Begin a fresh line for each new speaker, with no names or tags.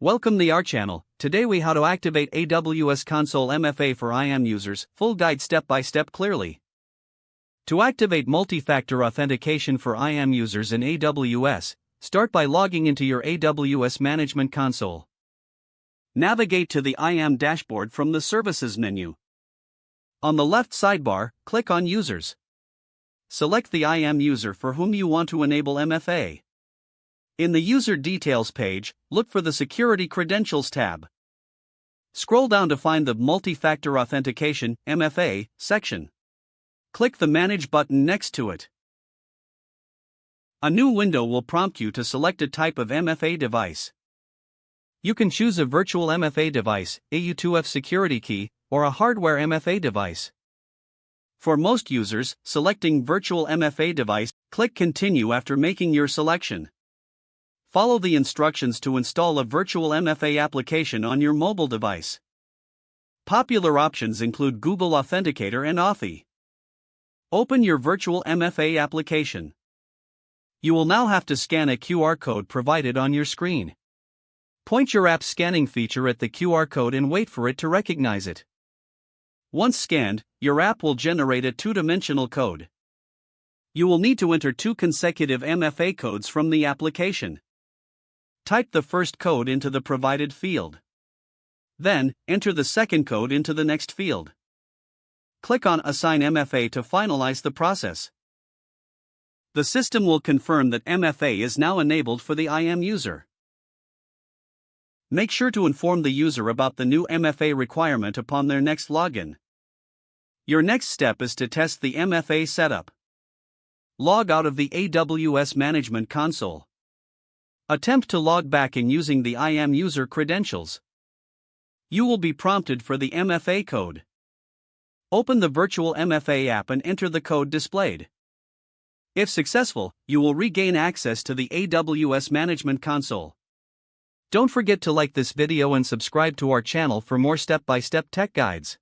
Welcome to our channel. Today we how to activate AWS Console MFA for IAM users, full guide step by step clearly. To activate multi-factor authentication for IAM users in AWS, start by logging into your AWS Management Console. Navigate to the IAM dashboard from the Services menu. On the left sidebar, click on Users. Select the IAM user for whom you want to enable MFA. In the User Details page, look for the Security Credentials tab. Scroll down to find the Multi-Factor Authentication (MFA) section. Click the Manage button next to it. A new window will prompt you to select a type of MFA device. You can choose a virtual MFA device, a U2F security key, or a hardware MFA device. For most users, selecting Virtual MFA device, click Continue after making your selection. Follow the instructions to install a virtual MFA application on your mobile device. Popular options include Google Authenticator and Authy. Open your virtual MFA application. You will now have to scan a QR code provided on your screen. Point your app's scanning feature at the QR code and wait for it to recognize it. Once scanned, your app will generate a two-dimensional code. You will need to enter 2 consecutive MFA codes from the application. Type the first code into the provided field. Then, enter the second code into the next field. Click on Assign MFA to finalize the process. The system will confirm that MFA is now enabled for the IAM user. Make sure to inform the user about the new MFA requirement upon their next login. Your next step is to test the MFA setup. Log out of the AWS Management Console. Attempt to log back in using the IAM user credentials. You will be prompted for the MFA code. Open the virtual MFA app and enter the code displayed. If successful, you will regain access to the AWS Management Console. Don't forget to like this video and subscribe to our channel for more step-by-step tech guides.